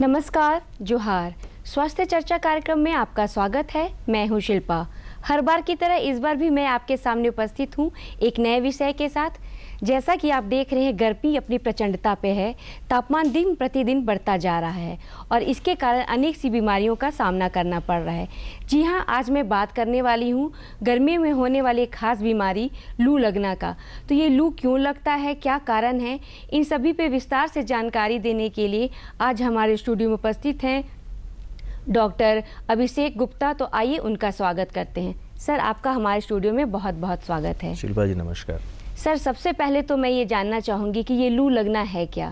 नमस्कार, जोहार। स्वास्थ्य चर्चा कार्यक्रम में आपका स्वागत है। मैं हूं शिल्पा। हर बार की तरह इस बार भी मैं आपके सामने उपस्थित हूं एक नए विषय के साथ। जैसा कि आप देख रहे हैं, गर्मी अपनी प्रचंडता पे है। तापमान दिन प्रतिदिन बढ़ता जा रहा है और इसके कारण अनेक सी बीमारियों का सामना करना पड़ रहा है। जी हाँ, आज मैं बात करने वाली हूँ गर्मी में होने वाली एक खास बीमारी लू लगना का। तो ये लू क्यों लगता है, क्या कारण है, इन सभी पे विस्तार से जानकारी देने के लिए आज हमारे स्टूडियो में उपस्थित हैं डॉक्टर अभिषेक गुप्ता। तो आइए उनका स्वागत करते हैं। सर, आपका हमारे स्टूडियो में बहुत बहुत स्वागत है। शिल्पा जी नमस्कार। सर, सबसे पहले तो मैं ये जानना चाहूँगी कि ये लू लगना है क्या?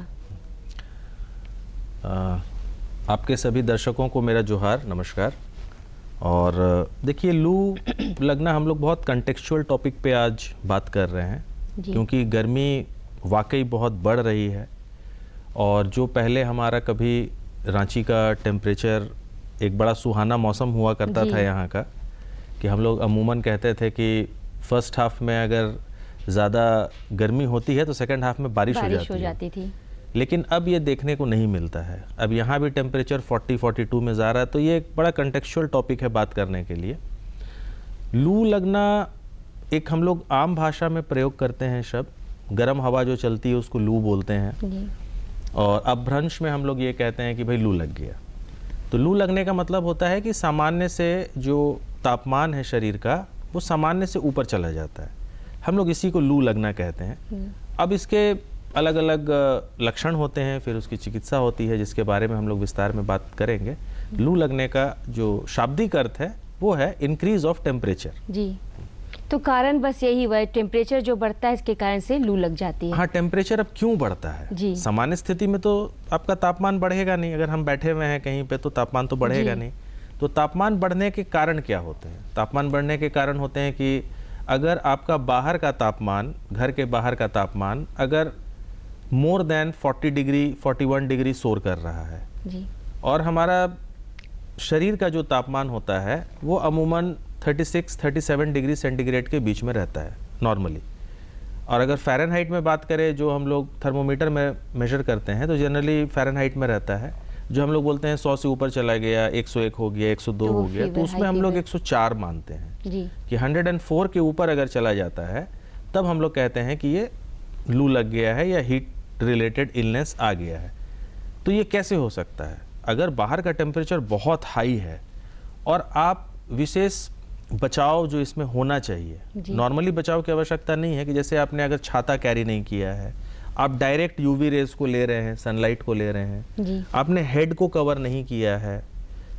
आपके सभी दर्शकों को मेरा जोहार, नमस्कार। और देखिए, लू लगना हम लोग बहुत कंटेक्चुअल टॉपिक पे आज बात कर रहे हैं, क्योंकि गर्मी वाकई बहुत बढ़ रही है। और जो पहले हमारा कभी रांची का टेम्परेचर एक बड़ा सुहाना मौसम हुआ करता था यहाँ का, कि हम लोग अमूमन कहते थे कि फर्स्ट हाफ में अगर ज़्यादा गर्मी होती है तो सेकंड हाफ में बारिश हो जाती थी। लेकिन अब ये देखने को नहीं मिलता है। अब यहाँ भी टेम्परेचर 40-42 में जा रहा है। तो ये एक बड़ा कंटेक्चुअल टॉपिक है बात करने के लिए। लू लगना एक हम लोग आम भाषा में प्रयोग करते हैं शब्द। गर्म हवा जो चलती है उसको लू बोलते हैं, और अपभ्रंश में हम लोग ये कहते हैं कि भाई लू लग गया। तो लू लगने का मतलब होता है कि सामान्य से जो तापमान है शरीर का, वो सामान्य से ऊपर चला जाता है। हम लोग इसी को लू लगना कहते हैं। अब इसके अलग अलग लक्षण होते हैं, फिर उसकी चिकित्सा होती है, जिसके बारे में हम लोग विस्तार में बात करेंगे। लू लगने का जो शाब्दिक अर्थ है वो है इंक्रीज ऑफ टेम्परेचर। जी, तो कारण बस यही हुआ है, टेम्परेचर जो बढ़ता है इसके कारण से लू लग जाती है। हाँ, टेम्परेचर अब क्यों बढ़ता है? जी, सामान्य स्थिति में तो आपका तापमान बढ़ेगा नहीं। अगर हम बैठे हुए हैं कहीं पे तो तापमान तो बढ़ेगा नहीं। तो तापमान बढ़ने के कारण क्या होते हैं? तापमान बढ़ने के कारण होते हैं कि अगर आपका बाहर का तापमान, घर के बाहर का तापमान अगर मोर देन 40 डिग्री 41 डिग्री सोर कर रहा है जी, और हमारा शरीर का जो तापमान होता है वो अमूमन 36-37 डिग्री सेंटीग्रेड के बीच में रहता है नॉर्मली। और अगर फ़ारेनहाइट में बात करें, जो हम लोग थर्मोमीटर में मेजर करते हैं, तो जनरली फ़ारेनहाइट में रहता है। जो हम लोग बोलते हैं 100 से ऊपर चला गया, 101 हो गया, 102 हो गया, तो उसमें हम लोग 104 मानते हैं जी, कि 104 के ऊपर अगर चला जाता है तब हम लोग कहते हैं कि ये लू लग गया है या हीट रिलेटेड इलनेस आ गया है। तो ये कैसे हो सकता है? अगर बाहर का टेम्परेचर बहुत हाई है और आप विशेष बचाव जो इसमें होना चाहिए, नॉर्मली बचाव की आवश्यकता नहीं है कि जैसे आपने अगर छाता कैरी नहीं किया है, आप डायरेक्ट यूवी रेज को ले रहे हैं, सनलाइट को ले रहे हैं, आपने हेड को कवर नहीं किया है,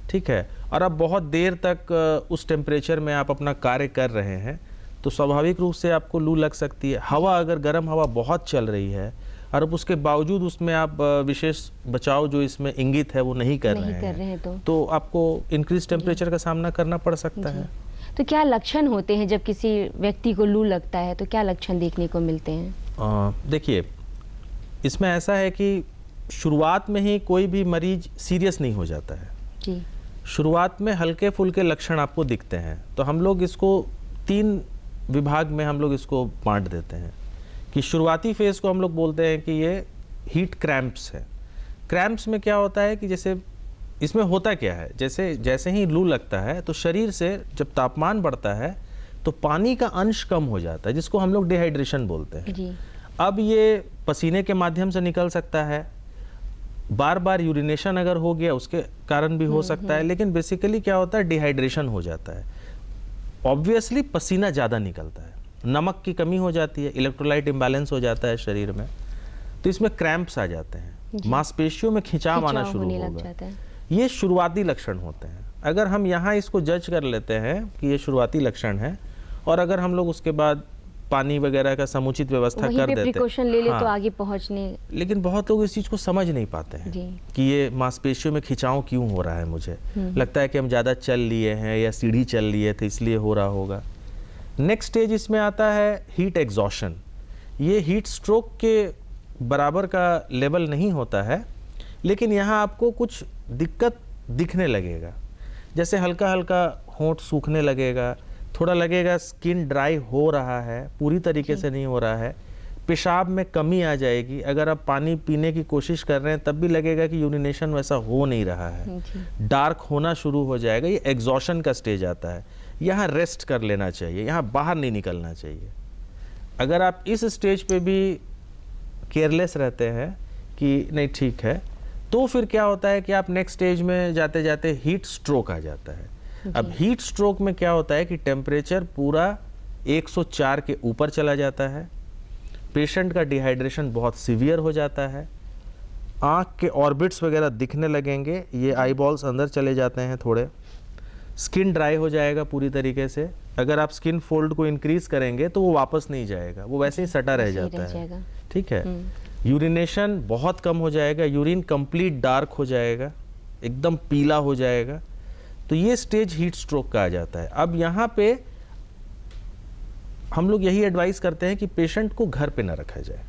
ठीक है, और आप बहुत देर तक उस टेम्परेचर में आप अपना कार्य कर रहे हैं, तो स्वाभाविक रूप से आपको लू लग सकती है। हवा अगर गर्म हवा बहुत चल रही है और अब उसके बावजूद उसमें आप विशेष बचाव जो इसमें इंगित है वो नहीं कर रहे हैं तो आपको इंक्रीज टेम्परेचर का सामना करना पड़ सकता है। तो क्या लक्षण होते हैं जब किसी व्यक्ति को लू लगता है? तो क्या लक्षण देखने को मिलते हैं? देखिए, इसमें ऐसा है कि शुरुआत में ही कोई भी मरीज सीरियस नहीं हो जाता है जी। शुरुआत में हल्के फुल्के लक्षण आपको दिखते हैं। तो हम लोग इसको 3 विभाग में हम लोग इसको बांट देते हैं कि शुरुआती फेज को हम लोग बोलते हैं कि ये हीट क्रैम्प्स है। क्रैम्प्स में क्या होता है कि जैसे इसमें होता क्या है, जैसे ही लू लगता है तो शरीर से जब तापमान बढ़ता है तो पानी का अंश कम हो जाता है, जिसको हम लोग डिहाइड्रेशन बोलते हैं जी। अब ये पसीने के माध्यम से निकल सकता है, बार बार यूरिनेशन अगर हो गया उसके कारण भी हो सकता है, लेकिन बेसिकली क्या होता है, डिहाइड्रेशन हो जाता है। ऑब्वियसली पसीना ज़्यादा निकलता है, नमक की कमी हो जाती है, इलेक्ट्रोलाइट इम्बैलेंस हो जाता है शरीर में, तो इसमें क्रैम्प्स आ जाते हैं, मांसपेशियों में खिंचाव आना शुरू होगा। ये शुरुआती लक्षण होते हैं। अगर हम यहाँ इसको जज कर लेते हैं कि ये शुरुआती लक्षण है, और अगर हम लोग उसके बाद पानी वगैरह का समुचित व्यवस्था कर देते हैं, प्रिकॉशन ले ले तो आगे पहुँचने। लेकिन बहुत लोग इस चीज़ को समझ नहीं पाते हैं कि ये मांसपेशियों में खिंचाव क्यों हो रहा है। मुझे लगता है कि हम ज़्यादा चल लिए हैं या सीढ़ी चल लिए थे इसलिए हो रहा होगा। नेक्स्ट स्टेज इसमें आता है हीट एग्जॉशन। ये हीट स्ट्रोक के बराबर का लेवल नहीं होता है, लेकिन यहाँ आपको कुछ दिक्कत दिखने लगेगा, जैसे हल्का हल्का होंठ सूखने लगेगा, थोड़ा लगेगा स्किन ड्राई हो रहा है, पूरी तरीके से नहीं हो रहा है, पेशाब में कमी आ जाएगी। अगर आप पानी पीने की कोशिश कर रहे हैं तब भी लगेगा कि यूरिनेशन वैसा हो नहीं रहा है, डार्क होना शुरू हो जाएगा। ये एग्जॉशन का स्टेज आता है। यहाँ रेस्ट कर लेना चाहिए, यहाँ बाहर नहीं निकलना चाहिए। अगर आप इस स्टेज पे भी केयरलेस रहते हैं कि नहीं ठीक है, तो फिर क्या होता है कि आप नेक्स्ट स्टेज में जाते जाते हीट स्ट्रोक आ जाता है। अब हीट स्ट्रोक में क्या होता है कि टेम्परेचर पूरा 104 के ऊपर चला जाता है, पेशेंट का डिहाइड्रेशन बहुत सीवियर हो जाता है, आँख के ऑर्बिट्स वगैरह दिखने लगेंगे, ये आई बॉल्स अंदर चले जाते हैं थोड़े, स्किन ड्राई हो जाएगा पूरी तरीके से। अगर आप स्किन फोल्ड को इंक्रीज करेंगे तो वो वापस नहीं जाएगा, वो वैसे ही सटा रह जाता है, ठीक है। यूरिनेशन बहुत कम हो जाएगा, यूरिन कंप्लीट डार्क हो जाएगा, एकदम पीला हो जाएगा। तो ये स्टेज हीट स्ट्रोक का आ जाता है। अब यहाँ पे हम लोग यही एडवाइस करते हैं कि पेशेंट को घर पे ना रखा जाए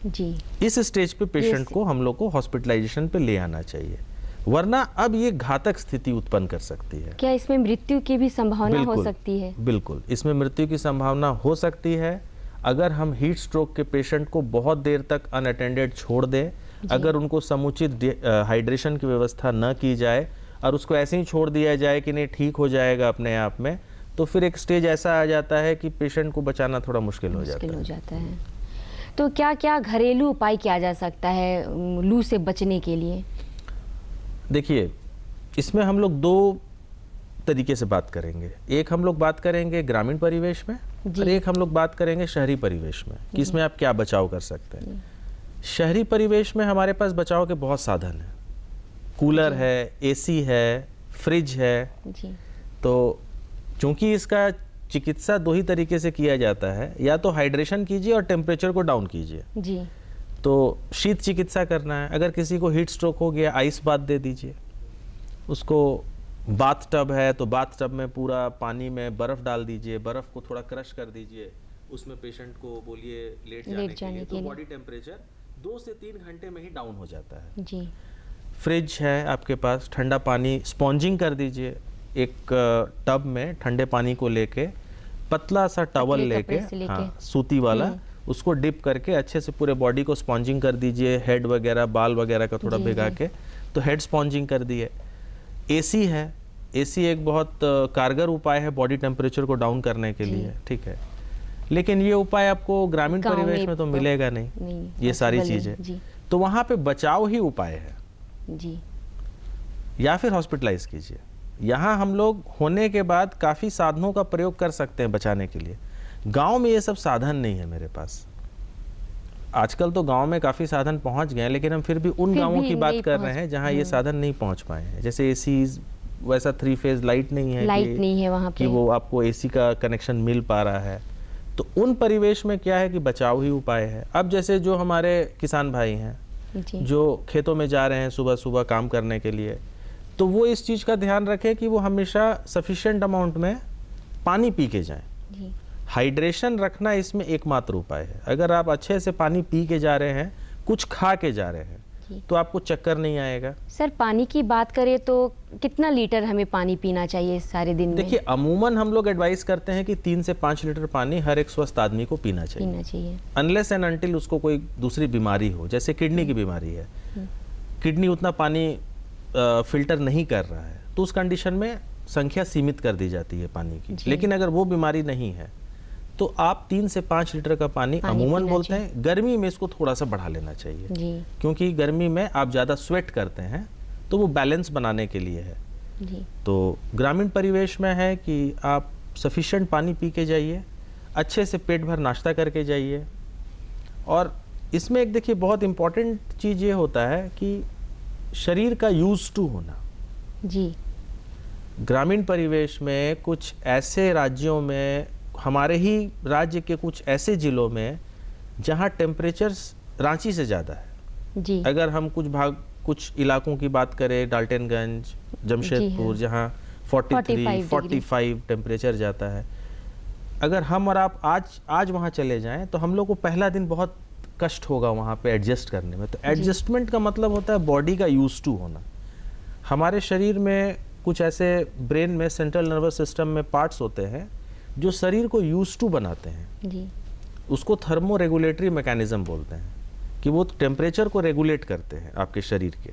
जी। इस स्टेज पे पेशेंट को हम लोग को हॉस्पिटलाइजेशन पे ले आना चाहिए, वरना अब ये घातक स्थिति उत्पन्न कर सकती है। क्या इसमें मृत्यु की भी संभावना हो सकती है? बिल्कुल, इसमें मृत्यु की संभावना हो सकती है अगर हम हीट स्ट्रोक के पेशेंट को बहुत देर तक अनअटेंडेड छोड़ दें, अगर उनको समुचित हाइड्रेशन की व्यवस्था न की जाए और उसको ऐसे ही छोड़ दिया जाए कि नहीं ठीक हो जाएगा अपने आप में, तो फिर एक स्टेज ऐसा आ जाता है कि पेशेंट को बचाना थोड़ा मुश्किल हो जाता है। तो क्या क्या घरेलू उपाय किया जा सकता है लू से बचने के लिए? देखिए, इसमें हम लोग दो तरीके से बात करेंगे। एक हम लोग बात करेंगे ग्रामीण परिवेश में और एक हम लोग बात करेंगे शहरी परिवेश में कि इसमें आप क्या बचाव कर सकते हैं। शहरी परिवेश में हमारे पास बचाव के बहुत साधन हैं, कूलर है, एसी है, फ्रिज है जी। तो चूंकि इसका चिकित्सा दो ही तरीके से किया जाता है, या तो हाइड्रेशन कीजिए और टेम्परेचर को डाउन कीजिए जी। तो शीत चिकित्सा करना है। अगर किसी को हीट स्ट्रोक हो गया, आइस बाथ दे दीजिए उसको। बाथ टब है तो बाथ टब में पूरा पानी में बर्फ़ डाल दीजिए, बर्फ़ को थोड़ा क्रश कर दीजिए, उसमें पेशेंट को बोलिए लेट जाने के लिए, तो बॉडी टेम्परेचर 2 से 3 घंटे में ही डाउन हो जाता है जी। फ्रिज है आपके पास, ठंडा पानी स्पॉन्जिंग कर दीजिए, एक टब में ठंडे पानी को लेके पतला सा टॉवल लेके, हाँ सूती वाला, उसको डिप करके अच्छे से पूरे बॉडी को स्पॉन्जिंग कर दीजिए, हेड वगैरह बाल वगैरह का थोड़ा भिगा के, तो हेड स्पॉन्जिंग कर दिए। एसी है, एसी एक बहुत कारगर उपाय है बॉडी टेम्परेचर को डाउन करने के लिए, ठीक है। लेकिन ये उपाय आपको ग्रामीण परिवेश में तो मिलेगा नहीं ये सारी चीज़ें, तो वहाँ पे बचाव ही उपाय है जी। या फिर हॉस्पिटलाइज कीजिए। यहाँ हम लोग होने के बाद काफ़ी साधनों का प्रयोग कर सकते हैं बचाने के लिए। गांव में ये सब साधन नहीं है मेरे पास। आजकल तो गांव में काफ़ी साधन पहुंच गए हैं, लेकिन हम फिर भी उन गांवों की बात कर रहे हैं जहां ये साधन नहीं पहुंच पाए हैं। जैसे एसी, वैसा 3 फेज लाइट नहीं है, नहीं है वहाँ पे, कि वो आपको एसी का कनेक्शन मिल पा रहा है। तो उन परिवेश में क्या है कि बचाव ही उपाय है। अब जैसे जो हमारे किसान भाई हैं जो खेतों में जा रहे हैं सुबह सुबह काम करने के लिए, तो वो इस चीज़ का ध्यान रखें कि वो हमेशा सफिशिएंट अमाउंट में पानी पी के जाएं। हाइड्रेशन रखना इसमें एकमात्र उपाय है। अगर आप अच्छे से पानी पी के जा रहे हैं, कुछ खा के जा रहे हैं, तो आपको चक्कर नहीं आएगा। सर, पानी की बात करें तो कितना लीटर हमें पानी पीना चाहिए सारे दिन में? देखिए, अमूमन हम लोग एडवाइस करते हैं कि 3 से 5 लीटर पानी हर एक स्वस्थ आदमी को पीना चाहिए। अनलेस एंड अनटिल उसको कोई दूसरी बीमारी हो, जैसे किडनी की बीमारी है, किडनी उतना पानी फिल्टर नहीं कर रहा है, तो उस कंडीशन में संख्या सीमित कर दी जाती है पानी की। लेकिन अगर वो बीमारी नहीं है तो आप 3 से 5 लीटर का पानी अमूमन बोलते हैं। गर्मी में इसको थोड़ा सा बढ़ा लेना चाहिए, क्योंकि गर्मी में आप ज़्यादा स्वेट करते हैं, तो वो बैलेंस बनाने के लिए है। तो ग्रामीण परिवेश में है कि आप सफिशिएंट पानी पी के जाइए, अच्छे से पेट भर नाश्ता करके जाइए। और इसमें एक देखिए बहुत इम्पॉर्टेंट चीज़ ये होता है कि शरीर का यूज टू होना जी। ग्रामीण परिवेश में कुछ ऐसे राज्यों में, हमारे ही राज्य के कुछ ऐसे जिलों में जहां टेम्परेचर रांची से ज़्यादा है जी। अगर हम कुछ इलाकों की बात करें, डाल्टनगंज, जमशेदपुर, जहां 43-45 टेम्परेचर जाता है, अगर हम और आप आज वहां चले जाएं तो हम लोग को पहला दिन बहुत कष्ट होगा वहाँ पे एडजस्ट करने में। तो एडजस्टमेंट का मतलब होता है बॉडी का यूज टू होना। हमारे शरीर में कुछ ऐसे ब्रेन में, सेंट्रल नर्वस सिस्टम में पार्ट्स होते हैं जो शरीर को यूज टू बनाते हैं। उसको थर्मो रेगुलेटरी मैकेनिज्म बोलते हैं, कि वो टेम्परेचर को रेगुलेट करते हैं आपके शरीर के।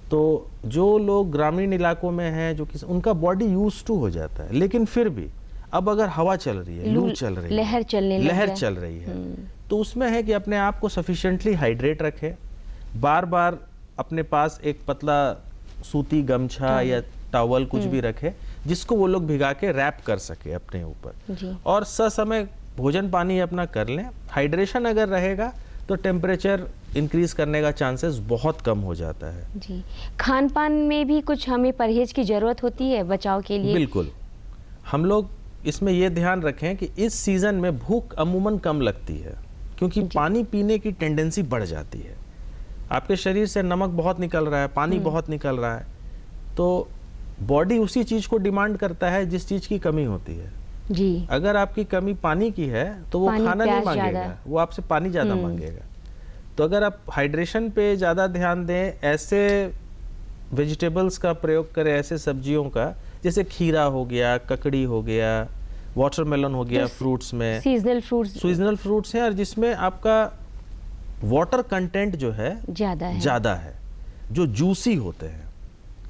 तो जो लोग ग्रामीण इलाकों में हैं, जो कि उनका बॉडी यूज टू हो जाता है, लेकिन फिर भी अब अगर हवा चल रही है, लू चल रही है, लहर चल रही है, तो उसमें है कि अपने आप को सफिशिएंटली हाइड्रेट रखें, बार बार अपने पास एक पतला सूती गमछा या टॉवल कुछ भी रखे, जिसको वो लोग भिगा के रैप कर सके अपने ऊपर, और ससमय भोजन पानी अपना कर लें। हाइड्रेशन अगर रहेगा तो टेम्परेचर इंक्रीज करने का चांसेस बहुत कम हो जाता है। जी, खान पान में भी कुछ हमें परहेज की जरूरत होती है बचाव के लिए? बिल्कुल, हम लोग इसमें यह ध्यान रखें कि इस सीजन में भूख अमूमन कम लगती है, क्योंकि पानी पीने की टेंडेंसी बढ़ जाती है। आपके शरीर से नमक बहुत निकल रहा है, पानी बहुत निकल रहा है, तो बॉडी उसी चीज को डिमांड करता है जिस चीज की कमी होती है। जी, अगर आपकी कमी पानी की है तो वो खाना नहीं मांगेगा, वो आपसे पानी ज्यादा मांगेगा। तो अगर आप हाइड्रेशन पे ज्यादा ध्यान दें, ऐसे वेजिटेबल्स का प्रयोग करें, ऐसे सब्जियों का, जैसे खीरा हो गया, ककड़ी हो गया, वाटरमेलन हो गया, फ्रूट्स में सीजनल फ्रूट्स हैं, और जिसमें आपका वाटर कंटेंट जो है ज्यादा है, जो जूसी होते हैं,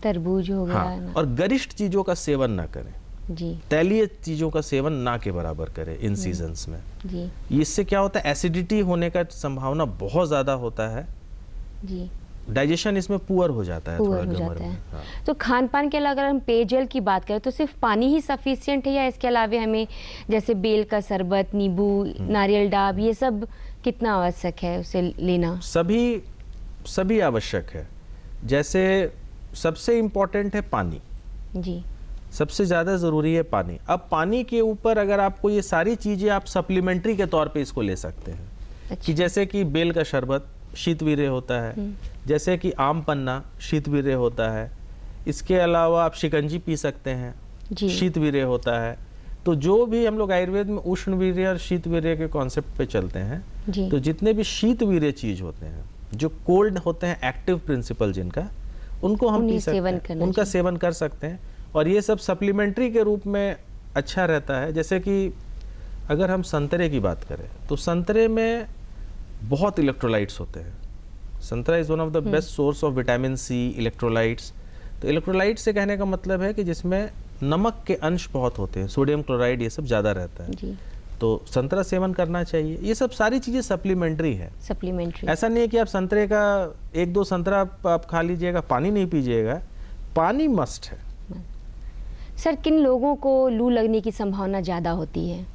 तरबूज हो गया। हाँ, और गरिष्ठ चीजों का सेवन ना करें, जी, तैलीय चीजों का सेवन ना के बराबर करें इन सीजन्स में। जी, इससे क्या होता है, एसिडिटी होने का संभावना बहुत ज्यादा होता है। जी, डाइजेशन इसमें पुअर हो जाता है, थोड़ा गमर में। हाँ। तो खान पान के अलावा अगर हम पेयजल की बात करें तो सिर्फ पानी ही सफिशिएंट है, या इसके अलावा हमें जैसे बेल का शरबत, नींबू, नारियल डाब, ये सब कितना आवश्यक है उसे लेना? सभी आवश्यक है। जैसे सबसे इम्पोर्टेंट है पानी, जी, सबसे ज़्यादा ज़रूरी है पानी। अब पानी के ऊपर अगर आपको ये सारी चीज़ें, आप सप्लीमेंट्री के तौर पे इसको ले सकते हैं। अच्छा। कि जैसे कि बेल का शरबत शीतवीर्य होता है, जैसे कि आम पन्ना शीतवीर्य होता है, इसके अलावा आप शिकंजी पी सकते हैं, शीतवीर्य होता है। तो जो भी हम लोग आयुर्वेद में उष्णवीर्य और शीतवीर्य के कॉन्सेप्ट पे चलते हैं, तो जितने भी शीतवीर्य चीज होते हैं, जो कोल्ड होते हैं, एक्टिव प्रिंसिपल जिनका, उनको हम पी सकते हैं, उनका सेवन कर सकते हैं। और ये सब सप्लीमेंट्री के रूप में अच्छा रहता है। जैसे कि अगर हम संतरे की बात करें तो संतरे में बहुत इलेक्ट्रोलाइट्स होते हैं। संतरा is one of the best source of vitamin C, electrolytes. तो इलेक्ट्रोलाइट्स से कहने का मतलब है कि जिसमें नमक के अंश बहुत होते हैं, सोडियम क्लोराइड, ये सब ज़्यादा रहता है जी। तो संतरा सेवन करना चाहिए। ये सब सारी चीज़ें सप्लीमेंट्री है। सप्लीमेंट्री, ऐसा नहीं है कि आप संतरे का 1-2 संतरा आप खा लीजिएगा, पानी नहीं पीजिएगा। पानी मस्ट है। सर, किन लोगों को लू लगने की संभावना ज़्यादा होती है?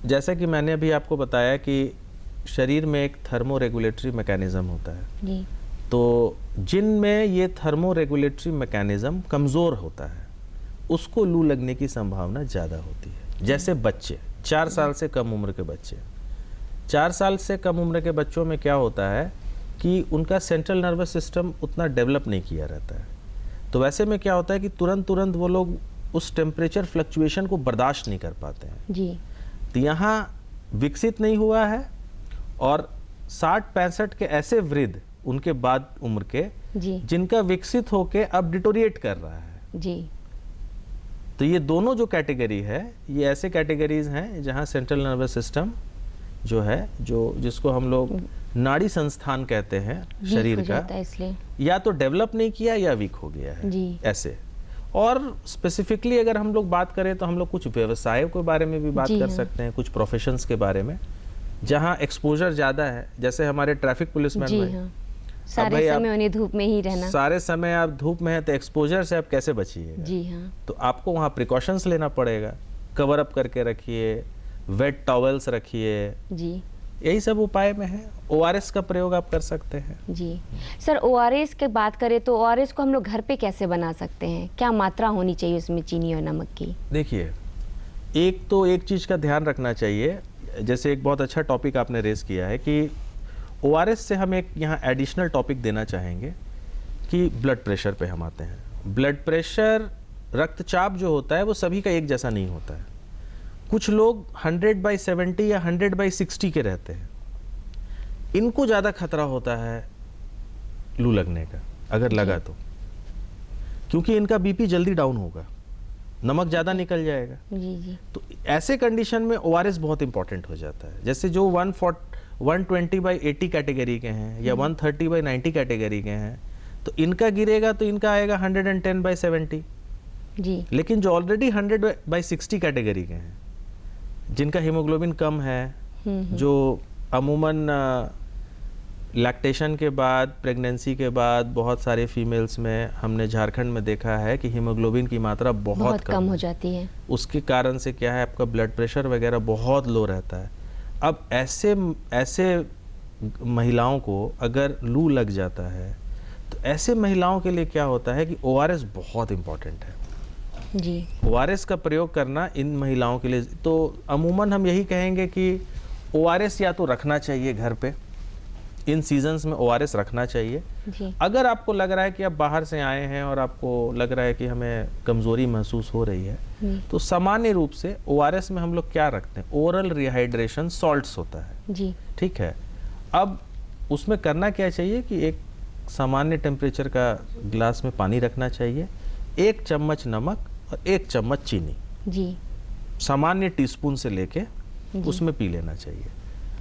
जैसा कि मैंने अभी आपको बताया कि शरीर में एक थर्मो रेगुलेटरी मैकेनिज्म होता है जी। तो जिनमें ये थर्मो रेगुलेटरी मैकेनिज्म कमज़ोर होता है उसको लू लगने की संभावना ज़्यादा होती है। जैसे बच्चे, 4 साल से कम उम्र के बच्चे, 4 साल से कम उम्र के बच्चों में क्या होता है कि उनका सेंट्रल नर्वस सिस्टम उतना डेवलप नहीं किया रहता है। तो वैसे में क्या होता है कि तुरंत वो लोग उस टेम्परेचर फ्लक्चुएशन को बर्दाश्त नहीं कर पाते हैं जी। तो यहाँ विकसित नहीं हुआ है। और 60-65 के ऐसे वृद्ध उनके बाद उम्र के जी। जिनका विकसित होके अब डिटोरिएट कर रहा है जी। तो ये दोनों जो कैटेगरी है, ये ऐसे कैटेगरीज हैं जहाँ सेंट्रल नर्वस सिस्टम जो है, जो जिसको हम लोग नाड़ी संस्थान कहते हैं शरीर का, इसलिए या तो डेवलप नहीं किया या वीक हो गया है जी। ऐसे। और स्पेसिफिकली अगर हम लोग बात करें तो हम लोग कुछ व्यवसायों के बारे में भी बात कर सकते हैं, कुछ प्रोफेशंस के बारे में जहाँ एक्सपोजर ज़्यादा है। जैसे हमारे ट्रैफिक पुलिसमैन जी हाँ। सारे समय उन्हें धूप में ही रहना, सारे समय आप धूप में हैं तो एक्सपोजर से आप कैसे बचिएगा? जी हाँ। तो आपको वहाँ प्रिकॉशंस लेना पड़ेगा। कवर अप करके रखिए, वेट टॉवल्स रखिए, जी। यही सब उपाय में है। ORS का प्रयोग आप कर सकते हैं। जी सर, ORS की बात करें तो ORS को हम लोग घर पे कैसे बना सकते हैं? क्या मात्रा होनी चाहिए उसमें चीनी और नमक की? देखिए, एक चीज़ का ध्यान रखना चाहिए। जैसे एक बहुत अच्छा टॉपिक आपने रेज किया है कि ORS से हम एक यहाँ एडिशनल टॉपिक देना चाहेंगे कि ब्लड प्रेशर पे हम आते हैं। ब्लड प्रेशर, रक्तचाप जो होता है वो सभी का एक जैसा नहीं होता है। कुछ लोग 100/70 या 100/60 के रहते हैं, इनको ज़्यादा खतरा होता है लू लगने का अगर लगा तो, क्योंकि इनका BP जल्दी डाउन होगा। नमक ज़्यादा निकल जाएगा। जी जी। तो ऐसे कंडीशन में ORS बहुत इंपॉर्टेंट हो जाता है। जैसे जो 120/80 कैटेगरी के हैं या 130/90 कैटेगरी के हैं, तो इनका गिरेगा तो इनका आएगा 110/70। जी। लेकिन जो ऑलरेडी 100/60 कैटेगरी के हैं, जिनका हीमोग्लोबिन कम है, जो अमूमन लैक्टेशन के बाद, प्रेगनेंसी के बाद बहुत सारे फीमेल्स में हमने झारखंड में देखा है कि हीमोग्लोबिन की मात्रा बहुत कम हो जाती है। उसके कारण से क्या है, आपका ब्लड प्रेशर वगैरह बहुत लो रहता है। अब ऐसे महिलाओं को अगर लू लग जाता है, तो ऐसे महिलाओं के लिए क्या होता है कि ORS बहुत इम्पॉर्टेंट है जी। ORS का प्रयोग करना इन महिलाओं के लिए। तो अमूमन हम यही कहेंगे कि ORS या तो रखना चाहिए घर पे, इन सीजन्स में ORS रखना चाहिए। जी। अगर आपको लग रहा है कि आप बाहर से आए हैं और आपको लग रहा है कि हमें कमज़ोरी महसूस हो रही है, तो सामान्य रूप से ORS में हम लोग क्या रखते हैं, ओरल रिहाइड्रेशन सॉल्ट्स होता है जी। ठीक है। अब उसमें करना क्या चाहिए कि एक सामान्य टेम्परेचर का ग्लास में पानी रखना चाहिए, 1 चम्मच नमक और 1 चम्मच चीनी जी। सामान्य टीस्पून से लेके उसमें पी लेना चाहिए।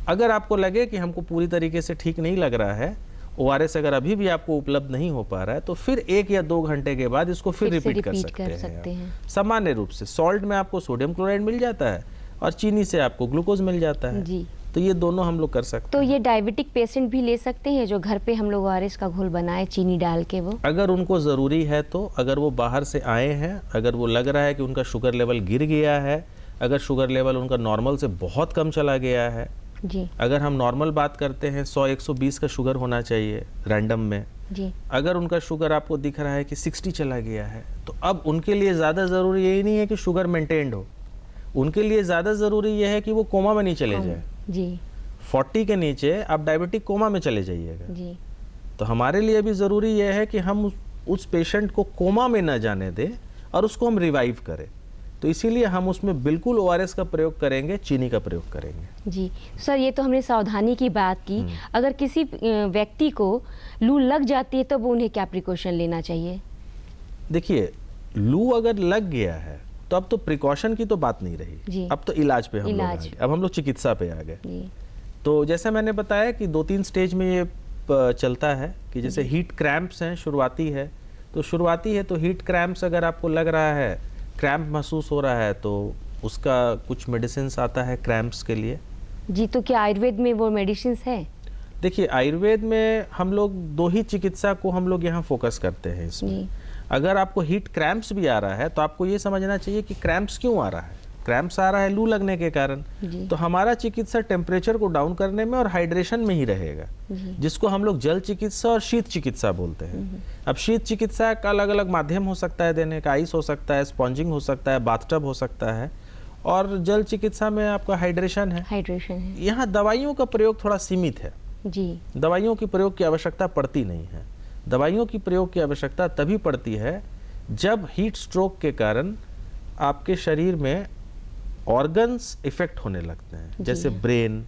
अगर आपको लगे कि हमको पूरी तरीके से ठीक नहीं लग रहा है, ORS अगर अभी भी आपको उपलब्ध नहीं हो पा रहा है, तो फिर 1 या 2 घंटे के बाद इसको फिर रिपीट कर सकते हैं। सामान्य रूप से सॉल्ट में आपको सोडियम क्लोराइड मिल जाता है और चीनी से आपको ग्लूकोज मिल जाता है जी। तो ये दोनों हम लोग कर सकते तो हैं। ये डायबिटिक पेशेंट भी ले सकते हैं जो घर पे हम लोग ORS का घोल बनाए चीनी डाल के? वो अगर उनको ज़रूरी है तो, अगर वो बाहर से आए हैं, अगर वो लग रहा है कि उनका शुगर लेवल गिर गया है, अगर शुगर लेवल उनका नॉर्मल से बहुत कम चला गया है, जी। अगर हम नॉर्मल बात करते हैं 100-120 का शुगर होना चाहिए रैंडम में, जी। अगर उनका शुगर आपको दिख रहा है कि 60 चला गया है, तो अब उनके लिए ज़्यादा ज़रूरी यही नहीं है कि शुगर मेंटेन्ड हो, उनके लिए ज़्यादा ज़रूरी यह है कि वो कोमा में नहीं चले जाए। जी। 40 के नीचे आप डायबिटिक कोमा में चले जाइएगा। जी। तो हमारे लिए भी ज़रूरी यह है कि हम उस पेशेंट को कोमा में न जाने दें और उसको हम रिवाइव करें। तो इसीलिए हम उसमें बिल्कुल ORS का प्रयोग करेंगे, चीनी का प्रयोग करेंगे। जी सर, ये तो हमने सावधानी की बात की। अगर किसी व्यक्ति को लू लग जाती है तो वो उन्हें क्या प्रिकॉशन लेना चाहिए? देखिए, लू अगर लग गया है तो अब तो प्रिकॉशन की तो बात नहीं रही, अब तो इलाज पे हम लोग आ गए, अब हम लोग चिकित्सा पे आ गए। तो जैसे मैंने बताया कि 2-3 स्टेज में ये चलता है कि जैसे हीट क्रैम्प्स हैं, शुरुआती है तो हीट क्रैम्प्स अगर आपको लग रहा है, क्रैम्प महसूस हो रहा है, तो उसका कुछ मेडिसिन आता है क्रैम्प्स के लिए। जी, तो क्या आयुर्वेद में वो मेडिसिन है? देखिए, आयुर्वेद में हम लोग 2 ही चिकित्सा को हम लोग यहाँ फोकस करते हैं इसमें। अगर आपको हीट क्रैम्प्स भी आ रहा है तो आपको ये समझना चाहिए कि क्रैम्प्स क्यों आ रहा है। क्रैम्प्स आ रहा है लू लगने के कारण, तो हमारा चिकित्सा टेम्परेचर को डाउन करने में और हाइड्रेशन में ही रहेगा, जिसको हम लोग जल चिकित्सा और शीत चिकित्सा बोलते हैं। अब शीत चिकित्सा का अलग अलग माध्यम हो सकता है देने का, आइस हो सकता है, स्पॉन्जिंग हो सकता है, बाथटब हो सकता है, और जल चिकित्सा में आपका हाइड्रेशन है। यहाँ दवाइयों का प्रयोग थोड़ा सीमित है जी। दवाइयों की प्रयोग की आवश्यकता पड़ती नहीं है। दवाइयों की प्रयोग की आवश्यकता तभी पड़ती है जब हीट स्ट्रोक के कारण आपके शरीर में ऑर्गन्स इफेक्ट होने लगते हैं, जैसे ब्रेन।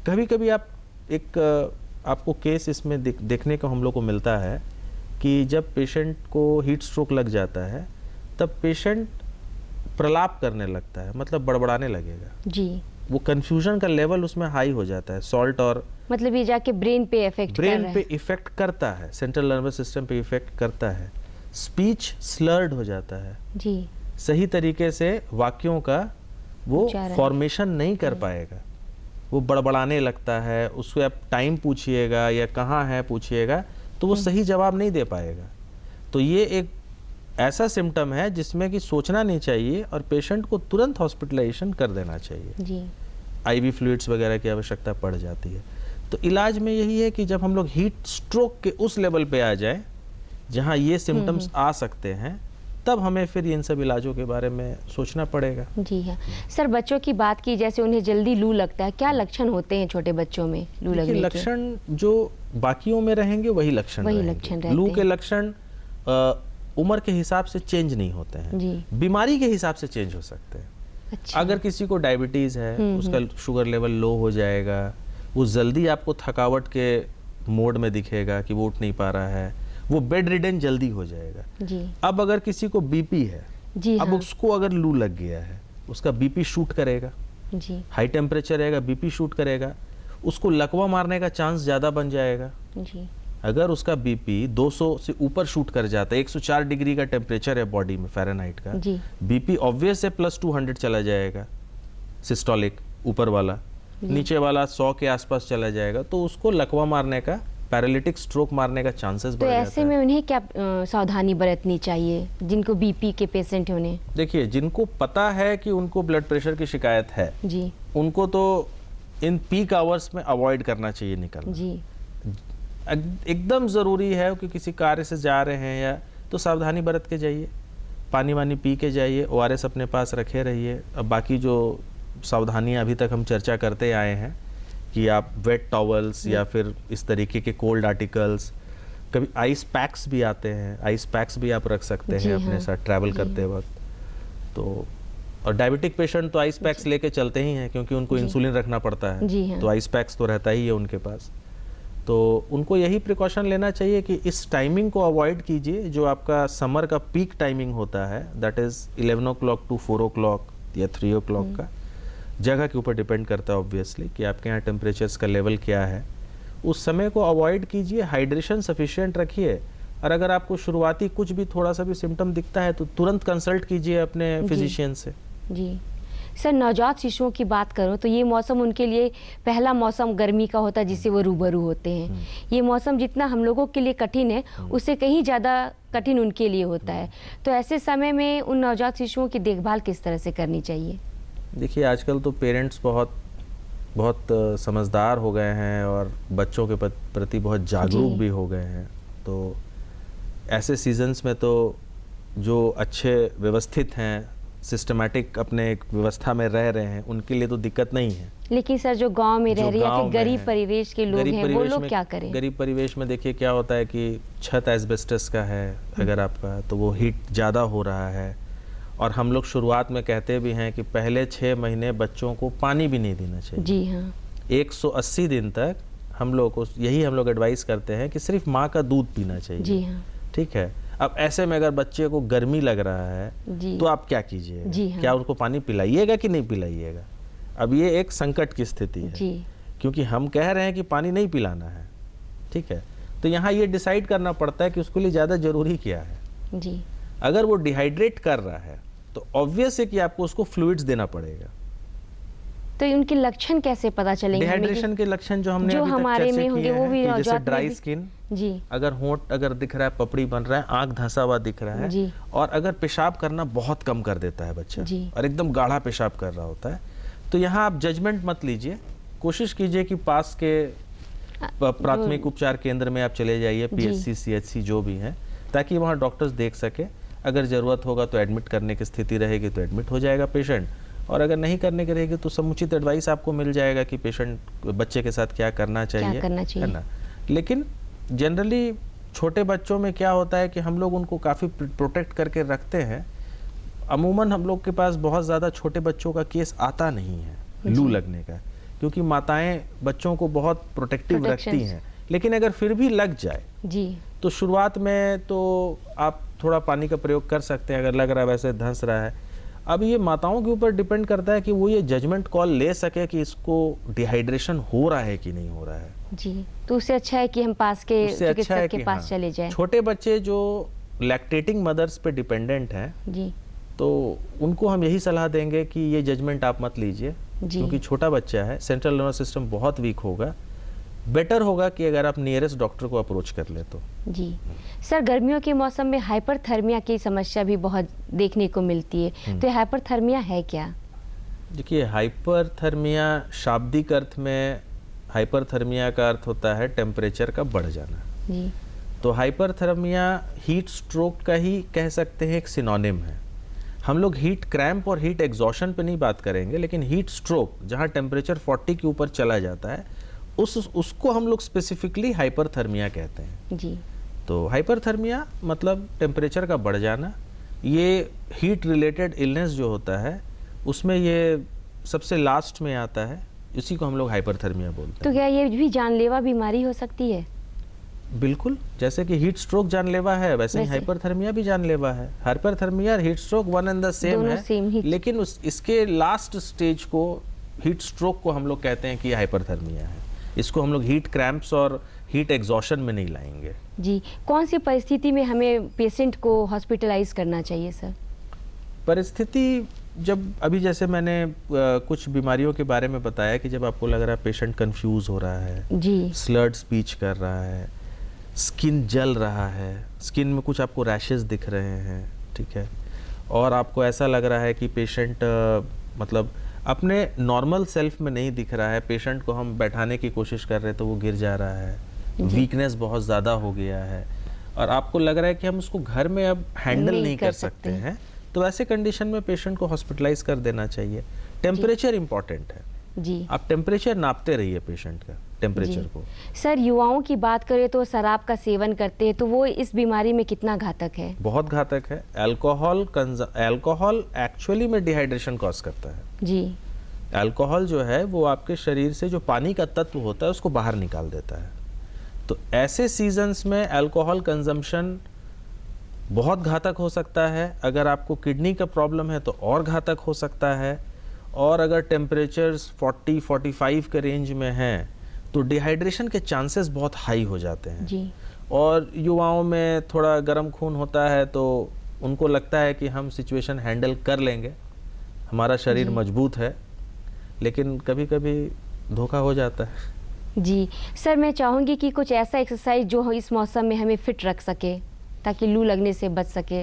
कभी कभी आपको केस इसमें देखने को हम लोग को मिलता है कि जब पेशेंट को हीट स्ट्रोक लग जाता है तब पेशेंट प्रलाप करने लगता है, मतलब बड़बड़ाने लगेगा जी। वो कंफ्यूजन का लेवल उसमें हाई हो जाता है, सॉल्ट और मतलब ये जाके ब्रेन पे इफेक्ट करता है, सेंट्रल नर्वस सिस्टम पे इफेक्ट करता है। स्पीच स्लर्ड हो जाता है जी। सही तरीके से वाक्यों का वो फॉर्मेशन नहीं कर पाएगा, वो बड़बड़ाने लगता है। उसको आप टाइम पूछिएगा या कहाँ है पूछिएगा तो वो सही जवाब नहीं दे पाएगा। तो ये एक ऐसा सिम्टम है जिसमें कि सोचना नहीं चाहिए और पेशेंट को तुरंत हॉस्पिटलाइजेशन कर देना चाहिए जी। IV फ्लूइड्स वगैरह की आवश्यकता पड़ जाती है। तो इलाज में यही है कि जब हम लोग हीट स्ट्रोक के उस लेवल पे आ जाए जहाँ ये सिम्टम्स आ सकते हैं, तब हमें फिर इन सब इलाजों के बारे में सोचना पड़ेगा। जी हाँ सर, बच्चों की बात की, जैसे उन्हें जल्दी लू लगता है, क्या लक्षण होते हैं छोटे बच्चों में लू लगने के? लक्षण जो बाकियों में रहेंगे वही लक्षण रहेंगे। लू के लक्षण उम्र के हिसाब से चेंज नहीं होते हैं जी। बीमारी के हिसाब से चेंज हो सकते हैं। अच्छा। अगर किसी को डायबिटीज है, उसका शुगर लेवल लो हो जाएगा, वो जल्दी आपको थकावट के मोड में दिखेगा कि वो उठ नहीं पा रहा है, वो बेड रिडन जल्दी हो जाएगा जी। अब अगर किसी को BP है जी अब हाँ। उसको अगर लू लग गया है, उसका बीपी शूट करेगा, जी हाई टेम्परेचर रहेगा, बीपी शूट करेगा, उसको लकवा मारने का चांस ज़्यादा बन जाएगा। जी अगर उसका बीपी 200 से ऊपर शूट कर जाता है, 104 डिग्री का टेम्परेचर है बॉडी में फ़ारेनहाइट का, जी बीपी ऑब्वियस है +200 चला जाएगा, सिस्टोलिक ऊपर वाला, नीचे वाला 100 के आसपास चला जाएगा, तो उसको लकवा मारने का, पैरालिटिक स्ट्रोक मारने का चांसेस तो बढ़ जाता ऐसे है। में उन्हें क्या सावधानी बरतनी चाहिए, जिनको बीपी के पेशेंट हैं उन्हें? देखिए, जिनको पता है कि उनको ब्लड प्रेशर की शिकायत है, जी उनको तो इन पीक आवर्स में अवॉइड करना चाहिए निकलना। जी एकदम ज़रूरी है कि किसी कार्य से जा रहे हैं या तो सावधानी बरत के जाइए, पानी वानी पी के जाइए, ORS अपने पास रखे रहिए। अब बाकी जो सावधानियां अभी तक हम चर्चा करते आए हैं कि आप वेट टॉवल्स या फिर इस तरीके के कोल्ड आर्टिकल्स, कभी आइस पैक्स भी आते हैं, आइस पैक्स भी आप रख सकते जी हैं अपने हाँ, साथ ट्रैवल जी करते वक्त। तो और डायबिटिक पेशेंट तो आइस पैक्स लेके चलते ही हैं, क्योंकि उनको इंसुलिन रखना पड़ता है, जी हाँ। तो आइस पैक्स तो रहता ही है उनके पास। तो उनको यही प्रिकॉशन लेना चाहिए कि इस टाइमिंग को अवॉइड कीजिए जो आपका समर का पीक टाइमिंग होता है, that is 11 o'clock to 4 o'clock या 3 o'clock का। जगह के ऊपर डिपेंड करता है ऑब्वियसली कि आपके यहाँ टेम्परेचर्स का लेवल क्या है, उस समय को अवॉइड कीजिए, हाइड्रेशन सफिशिएंट रखिए। और अगर आपको शुरुआती कुछ भी थोड़ा सा भी सिम्टम दिखता है तो तुरंत कंसल्ट कीजिए अपने फिजिशियन से। जी सर, नवजात शिशुओं की बात करो तो ये मौसम उनके लिए पहला मौसम गर्मी का होता है जिससे वो रूबरू होते हैं। ये मौसम जितना हम लोगों के लिए कठिन है उससे कहीं ज़्यादा कठिन उनके लिए होता है। तो ऐसे समय में उन नवजात शिशुओं की देखभाल किस तरह से करनी चाहिए? देखिए, आजकल तो पेरेंट्स बहुत समझदार हो गए हैं और बच्चों के प्रति बहुत जागरूक भी हो गए हैं। तो ऐसे सीजन्स में तो जो अच्छे व्यवस्थित हैं, सिस्टमैटिक अपने एक व्यवस्था में रह रहे हैं, उनके लिए तो दिक्कत नहीं है। लेकिन सर जो गांव में रह रहे हैं या फिर गरीब परिवेश के लोग हैं, वो लोग क्या करें? गरीब परिवेश में देखिए क्या होता है कि छत एस्बेस्टस का है अगर आपका, तो वो हीट ज़्यादा हो रहा है। और हम लोग शुरुआत में कहते भी हैं कि पहले 6 महीने बच्चों को पानी भी नहीं देना चाहिए। जी हाँ। 180 दिन तक हम लोग को यही हम लोग एडवाइस करते हैं कि सिर्फ माँ का दूध पीना चाहिए। जी हाँ। ठीक है। अब ऐसे में अगर बच्चे को गर्मी लग रहा है जी। तो आप क्या कीजिएगा? जी हाँ। क्या उसको पानी पिलाइएगा कि नहीं पिलाइएगा? अब ये एक संकट की स्थिति है जी। क्योंकि हम कह रहे हैं कि पानी नहीं पिलाना है, ठीक है, तो यहाँ ये डिसाइड करना पड़ता है कि उसके लिए ज़्यादा ज़रूरी क्या है। जी। अगर वो डिहाइड्रेट कर रहा है तो ऑब्वियस है कि आपको उसको फ्लूइड्स देना पड़ेगा। तो उनके लक्षण कैसे पता चलेंगे? डिहाइड्रेशन के लक्षण जो हमने जो अभी तक हमारे चर्चा में किए होंगे वो हैं भी कि जैसे नवजात में ड्राई भी- स्किन, जी। अगर होंठ अगर दिख रहा है, पपड़ी बन रहा है, आंख धंसा हुआ दिख रहा है, जी। और अगर पेशाब करना बहुत कम कर देता है बच्चा जी। और एकदम गाढ़ा पेशाब कर रहा होता है, तो यहाँ आप जजमेंट मत लीजिए, कोशिश कीजिए कि पास के प्राथमिक उपचार केंद्र में आप चले जाइए, PHC CHC जो भी हैं, ताकि वहाँ डॉक्टर्स देख सके। अगर ज़रूरत होगा तो एडमिट करने की स्थिति रहेगी तो एडमिट हो जाएगा पेशेंट, और अगर नहीं करने की रहेगी तो समुचित एडवाइस आपको मिल जाएगा कि पेशेंट बच्चे के साथ क्या करना चाहिए, है ना। लेकिन जनरली छोटे बच्चों में क्या होता है कि हम लोग उनको काफ़ी प्रोटेक्ट करके रखते हैं। अमूमन हम लोग के पास बहुत ज़्यादा छोटे बच्चों का केस आता नहीं है लू लगने का, क्योंकि माताएं बच्चों को बहुत प्रोटेक्टिव रखती हैं। लेकिन अगर फिर भी लग जाए जी, तो शुरुआत में तो आप थोड़ा पानी का प्रयोग कर सकते हैं, अगर लग रहा है वैसे धंस रहा है। अब ये माताओं के ऊपर डिपेंड करता है कि वो ये जजमेंट कॉल ले सके कि इसको डिहाइड्रेशन हो रहा है कि नहीं हो रहा है। जी, तो उससे अच्छा है कि हम पास के चिकित्सक के पास चले जाएं। छोटे बच्चे जो लैक्टेटिंग मदर्स पे डिपेंडेंट हैं जी, तो उनको हम यही सलाह देंगे कि ये जजमेंट आप मत लीजिए, क्योंकि छोटा बच्चा है, सेंट्रल नर्वस सिस्टम बहुत वीक होगा। बेटर होगा कि अगर आप नियरेस्ट डॉक्टर को अप्रोच कर ले तो। जी सर, गर्मियों के मौसम में हाइपरथर्मिया की समस्या भी बहुत देखने को मिलती है, तो हाइपरथर्मिया है क्या? देखिए, हाइपरथर्मिया शाब्दिक अर्थ में हाइपरथर्मिया का अर्थ होता है टेम्परेचर का बढ़ जाना। जी, तो हाइपरथर्मिया हीट स्ट्रोक का ही कह सकते हैं, एक सिनोनिम है। हम लोग हीट क्रैम्प और हीट एग्जॉशन पे नहीं बात करेंगे, लेकिन हीट स्ट्रोक जहाँ टेम्परेचर 40 के ऊपर चला जाता है उसको हम लोग स्पेसिफिकली हाइपरथर्मिया कहते हैं। जी, तो हाइपरथर्मिया मतलब टेम्परेचर का बढ़ जाना। ये हीट रिलेटेड इलनेस जो होता है उसमें ये सबसे लास्ट में आता है, इसी को हम लोग हाइपरथर्मिया बोलते हैं। तो क्या ये भी जानलेवा बीमारी हो सकती है? बिल्कुल, जैसे कि हीट स्ट्रोक जानलेवा है वैसे ही हाइपरथर्मिया भी जानलेवा है। हाइपरथर्मिया और heat stroke one and the same है, लेकिन इसके लास्ट स्टेज को हीट स्ट्रोक को हम लोग कहते हैं कि हाइपरथर्मिया है। इसको हम लोग हीट क्रैम्प्स और हीट एग्जॉशन में नहीं लाएंगे। जी, कौन सी परिस्थिति में हमें पेशेंट को हॉस्पिटलाइज करना चाहिए सर? परिस्थिति जब अभी जैसे मैंने कुछ बीमारियों के बारे में बताया कि जब आपको लग रहा है पेशेंट कंफ्यूज हो रहा है जी, स्लर्ड स्पीच कर रहा है, स्किन जल रहा है, स्किन में कुछ आपको रैशेस दिख रहे हैं, ठीक है, और आपको ऐसा लग रहा है कि पेशेंट मतलब अपने नॉर्मल सेल्फ में नहीं दिख रहा है, पेशेंट को हम बैठाने की कोशिश कर रहे हैं तो वो गिर जा रहा है, वीकनेस बहुत ज़्यादा हो गया है और आपको लग रहा है कि हम उसको घर में अब हैंडल नहीं कर सकते हैं, तो ऐसे कंडीशन में पेशेंट को हॉस्पिटलाइज कर देना चाहिए। टेम्परेचर इंपॉर्टेंट है जी, आप टेम्परेचर नापते रहिए पेशेंट का टेम्परेचर को। सर युवाओं की बात करें तो शराब का सेवन करते हैं तो वो इस बीमारी में कितना घातक है? बहुत घातक है। अल्कोहल एक्चुअली में डिहाइड्रेशन कॉज करता है जी, अल्कोहल जो है वो आपके शरीर से जो पानी का तत्व होता है उसको बाहर निकाल देता है। तो ऐसे सीजन्स में अल्कोहल कंजम्पशन बहुत घातक हो सकता है। अगर आपको किडनी का प्रॉब्लम है तो और घातक हो सकता है, और अगर टेम्परेचर्स 40-45 के रेंज में हैं तो डिहाइड्रेशन के चांसेस बहुत हाई हो जाते हैं जी, और युवाओं में थोड़ा गर्म खून होता है तो उनको लगता है कि हम सिचुएशन हैंडल कर लेंगे, हमारा शरीर मजबूत है, लेकिन कभी कभी धोखा हो जाता है। जी सर, मैं चाहूँगी कि कुछ ऐसा एक्सरसाइज जो इस मौसम में हमें फिट रख सके ताकि लू लगने से बच सके।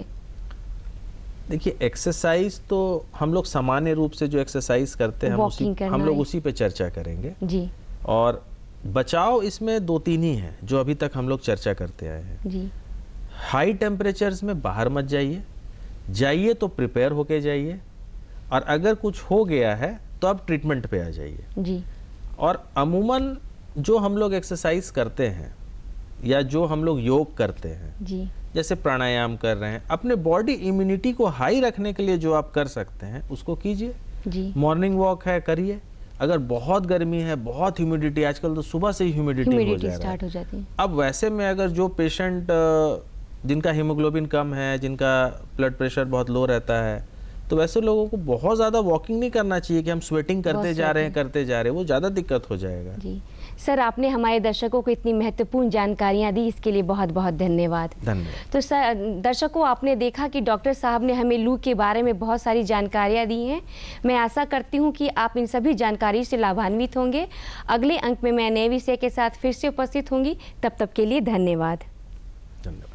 देखिए एक्सरसाइज तो हम लोग सामान्य रूप से जो एक्सरसाइज करते हैं हम लोग उसी पे चर्चा करेंगे जी, और बचाव इसमें 2-3 ही हैं जो अभी तक हम लोग चर्चा करते आए हैं जी। हाई टेम्परेचर्स में बाहर मत जाइए तो प्रिपेयर होके जाइए, और अगर कुछ हो गया है तो आप ट्रीटमेंट पे आ जाइए जी, और अमूमन जो हम लोग एक्सरसाइज करते हैं या जो हम लोग योग करते हैं जी, जैसे प्राणायाम कर रहे हैं, अपने बॉडी इम्यूनिटी को हाई रखने के लिए जो आप कर सकते हैं उसको कीजिए। जी, मॉर्निंग वॉक है करिए। अगर बहुत गर्मी है, बहुत ह्यूमिडिटी, आजकल तो सुबह से ही ह्यूमिडिटी स्टार्ट हो जाती है। अब वैसे में अगर जो पेशेंट जिनका हीमोग्लोबिन कम है, जिनका ब्लड प्रेशर बहुत लो रहता है, तो वैसे लोगों को बहुत ज़्यादा वॉकिंग नहीं करना चाहिए कि हम स्वेटिंग करते जा रहे हैं, वो ज़्यादा दिक्कत हो जाएगा। जी सर, आपने हमारे दर्शकों को इतनी महत्वपूर्ण जानकारियां दी, इसके लिए बहुत बहुत धन्यवाद। धन्यवाद। तो सर दर्शकों, आपने देखा कि डॉक्टर साहब ने हमें लू के बारे में बहुत सारी जानकारियां दी हैं। मैं आशा करती हूं कि आप इन सभी जानकारी से लाभान्वित होंगे। अगले अंक में मैं नए विषय के साथ फिर से उपस्थित होंगी। तब तक के लिए धन्यवाद। धन्यवाद।